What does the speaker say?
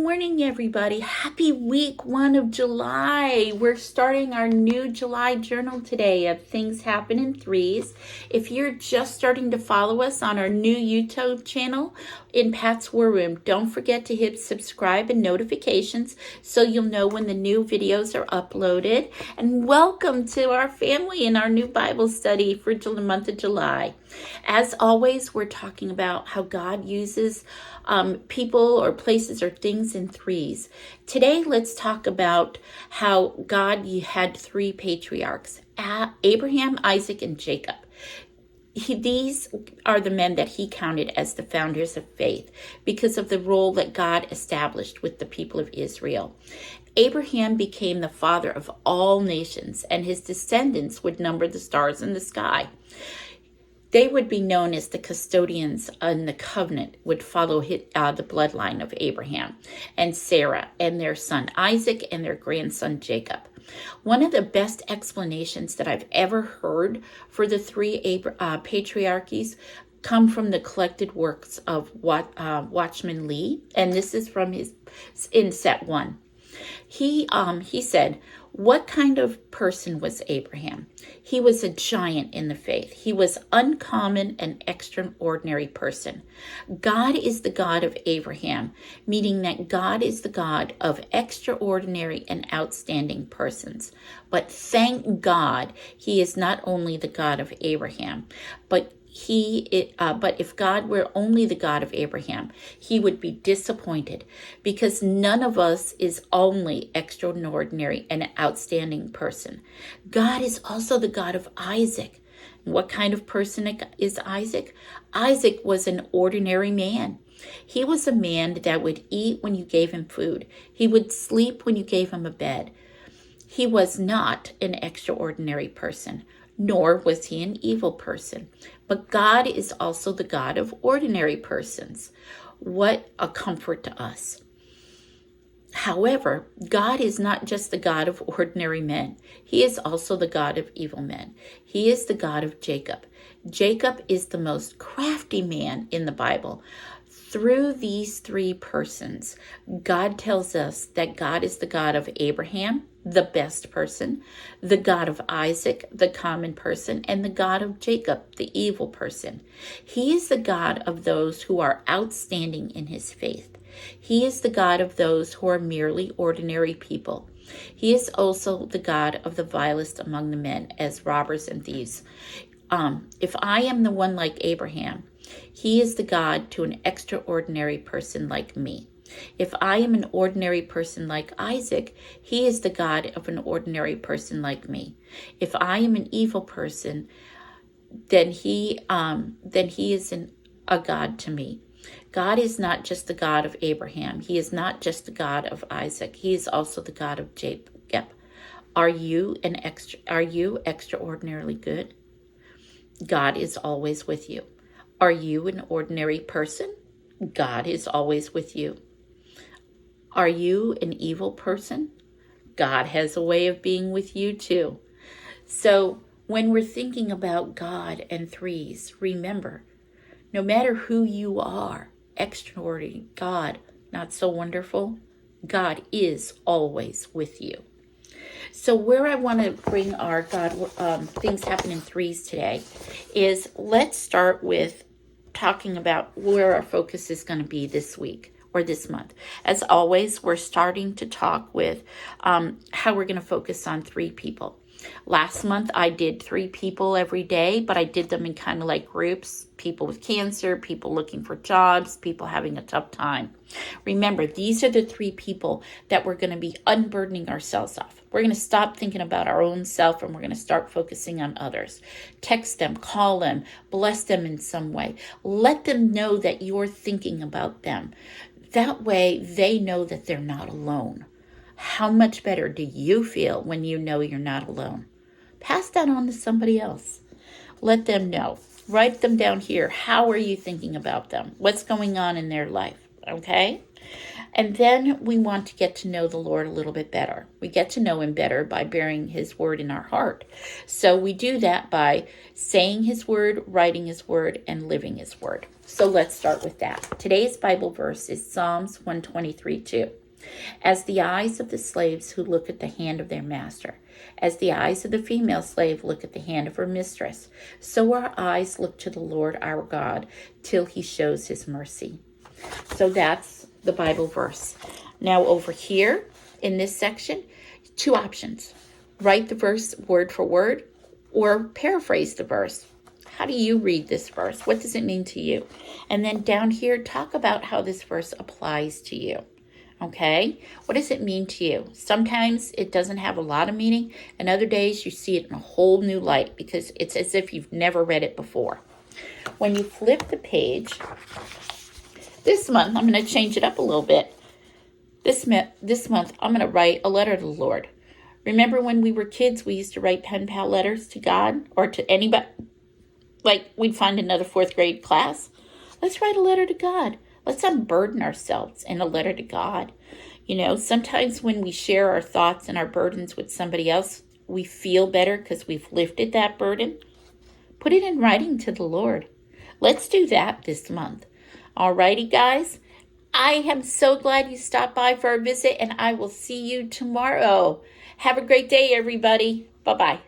morning, everybody. Happy week 1 of July. We're starting our new July journal today of Things Happen in Threes. If you're just starting to follow us on our new YouTube channel in Pat's War Room, don't forget to hit subscribe and notifications so you'll know when the new videos are uploaded. And welcome to our family in our new Bible study for the month of July. As always, we're talking about how God uses people or places or things in threes. Today, let's talk about how God had three patriarchs, Abraham, Isaac, and Jacob. These are the men that he counted as the founders of faith because of the role that God established with the people of Israel. Abraham became the father of all nations, and his descendants would number the stars in the sky. They would be known as the custodians, and the covenant would follow the bloodline of Abraham and Sarah and their son Isaac and their grandson Jacob. One of the best explanations that I've ever heard for the three patriarchies come from the collected works of Watchman Nee, and this is from in set 1. He said, what kind of person was Abraham? He was a giant in the faith. He was uncommon and extraordinary person. God is the God of Abraham, meaning that God is the God of extraordinary and outstanding persons. But thank God, he is not only the God of Abraham, but if God were only the God of Abraham, he would be disappointed, because none of us is only extraordinary and outstanding person. God is also the God of Isaac. What kind of person is Isaac? Isaac was an ordinary man. He was a man that would eat when you gave him food. He would sleep when you gave him a bed. He was not an extraordinary person, nor was he an evil person. But God is also the God of ordinary persons. What a comfort to us. However, God is not just the God of ordinary men. He is also the God of evil men. He is the God of Jacob. Jacob is the most crafty man in the Bible. Through these three persons, God tells us that God is the God of Abraham, the best person, the God of Isaac, the common person, and the God of Jacob, the evil person. He is the God of those who are outstanding in his faith. He is the God of those who are merely ordinary people. He is also the God of the vilest among the men, as robbers and thieves. If I am the one like Abraham, he is the God to an extraordinary person like me. If I am an ordinary person like Isaac, he is the God of an ordinary person like me. If I am an evil person, then he is a God to me. God is not just the God of Abraham. He is not just the God of Isaac. He is also the God of Jacob. Are you extraordinarily good? God is always with you. Are you an ordinary person? God is always with you. Are you an evil person? God has a way of being with you too. So when we're thinking about God and threes, remember, no matter who you are, extraordinary, God, not so wonderful, God is always with you. So where I want to bring our God Things Happen in Threes today is, let's start with talking about where our focus is going to be this week or this month. As always, we're starting to talk with how we're going to focus on three people. Last month, I did 3 people every day, but I did them in kind of like groups: people with cancer, people looking for jobs, people having a tough time. Remember, these are the 3 people that we're going to be unburdening ourselves of. We're going to stop thinking about our own self, and we're going to start focusing on others. Text them, call them, bless them in some way. Let them know that you're thinking about them. That way, they know that they're not alone. How much better do you feel when you know you're not alone? Pass that on to somebody else. Let them know. Write them down here. How are you thinking about them? What's going on in their life? Okay? And then we want to get to know the Lord a little bit better. We get to know him better by bearing his word in our heart. So we do that by saying his word, writing his word, and living his word. So let's start with that. Today's Bible verse is Psalms 123:2. As the eyes of the slaves who look at the hand of their master, as the eyes of the female slave look at the hand of her mistress, so our eyes look to the Lord our God till he shows his mercy. So that's the Bible verse. Now over here in this section, two options. Write the verse word for word or paraphrase the verse. How do you read this verse? What does it mean to you? And then down here, talk about how this verse applies to you. Okay? What does it mean to you? Sometimes it doesn't have a lot of meaning, and other days you see it in a whole new light because it's as if you've never read it before. When you flip the page, this month I'm going to change it up a little bit. This month I'm going to write a letter to the Lord. Remember when we were kids, we used to write pen pal letters to God or to anybody? Like we'd find another 4th grade class. Let's write a letter to God. Let's unburden ourselves in a letter to God. You know, sometimes when we share our thoughts and our burdens with somebody else, we feel better because we've lifted that burden. Put it in writing to the Lord. Let's do that this month. Alrighty, guys. I am so glad you stopped by for our visit, and I will see you tomorrow. Have a great day, everybody. Bye-bye.